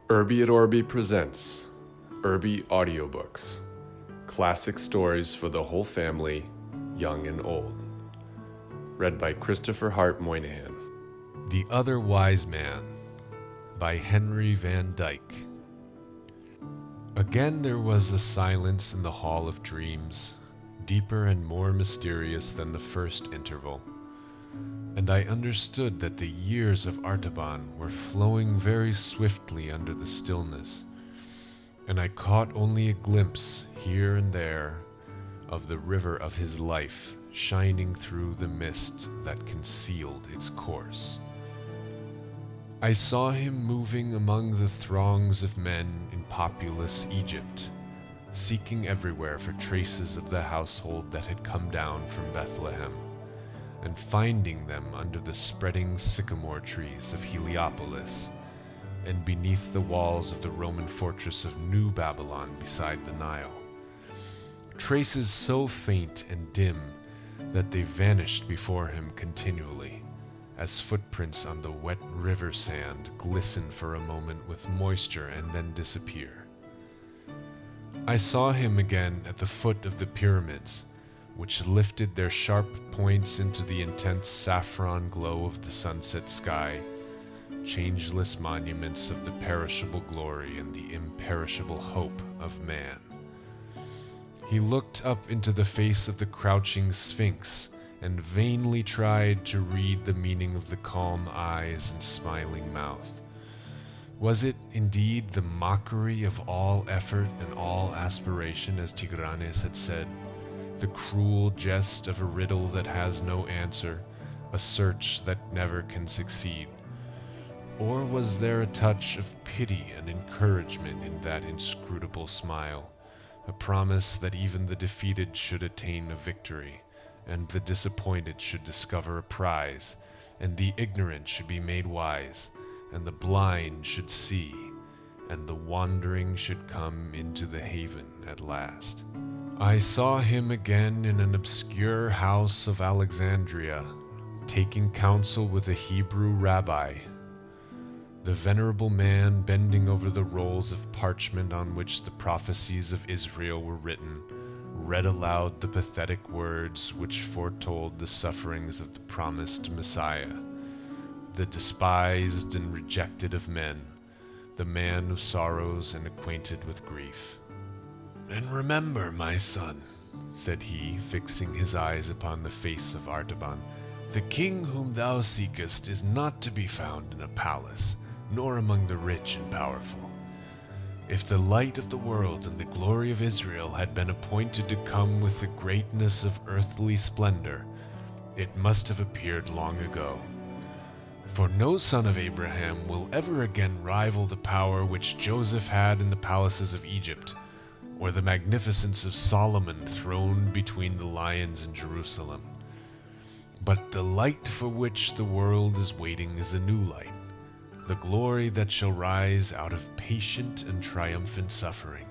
Urbi et Orbi presents Urbi Audiobooks, classic stories for the whole family, young and old. Read by Christopher Hart Moynihan. The Other Wise Man by Henry Van Dyke. Again there was a silence in the Hall of Dreams, deeper and more mysterious than the first interval. And I understood that the years of Artaban were flowing very swiftly under the stillness, and I caught only a glimpse here and there of the river of his life shining through the mist that concealed its course. I saw him moving among the throngs of men in populous Egypt, seeking everywhere for traces of the household that had come down from Bethlehem, and finding them under the spreading sycamore trees of Heliopolis, and beneath the walls of the Roman fortress of New Babylon beside the Nile. Traces so faint and dim that they vanished before him continually, as footprints on the wet river sand glisten for a moment with moisture and then disappear. I saw him again at the foot of the pyramids, which lifted their sharp points into the intense saffron glow of the sunset sky, changeless monuments of the perishable glory and the imperishable hope of man. He looked up into the face of the crouching Sphinx and vainly tried to read the meaning of the calm eyes and smiling mouth. Was it indeed the mockery of all effort and all aspiration, as Tigranes had said? The cruel jest of a riddle that has no answer, a search that never can succeed? Or was there a touch of pity and encouragement in that inscrutable smile, a promise that even the defeated should attain a victory, and the disappointed should discover a prize, and the ignorant should be made wise, and the blind should see, and the wandering should come into the haven at last? I saw him again in an obscure house of Alexandria, taking counsel with a Hebrew rabbi. The venerable man, bending over the rolls of parchment on which the prophecies of Israel were written, read aloud the pathetic words which foretold the sufferings of the promised Messiah, the despised and rejected of men, the man of sorrows and acquainted with grief. "And remember, my son," said he, fixing his eyes upon the face of Artaban, "the king whom thou seekest is not to be found in a palace, nor among the rich and powerful. If the light of the world and the glory of Israel had been appointed to come with the greatness of earthly splendor, it must have appeared long ago. For no son of Abraham will ever again rival the power which Joseph had in the palaces of Egypt, or the magnificence of Solomon throned between the lions in Jerusalem. But the light for which the world is waiting is a new light, the glory that shall rise out of patient and triumphant suffering.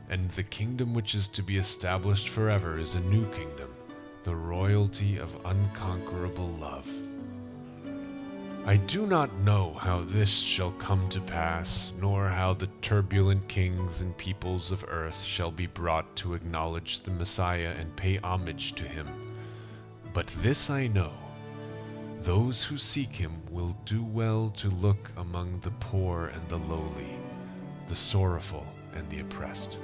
And the kingdom which is to be established forever is a new kingdom, the royalty of unconquerable love. I do not know how this shall come to pass, nor how the turbulent kings and peoples of earth shall be brought to acknowledge the Messiah and pay homage to him. But this I know: those who seek him will do well to look among the poor and the lowly, the sorrowful and the oppressed."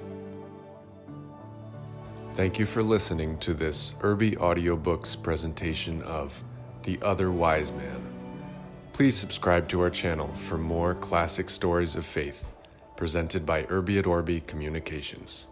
Thank you for listening to this Urbi Audiobooks presentation of The Other Wise Man. Please subscribe to our channel for more classic stories of faith presented by Urbi et Orbi Communications.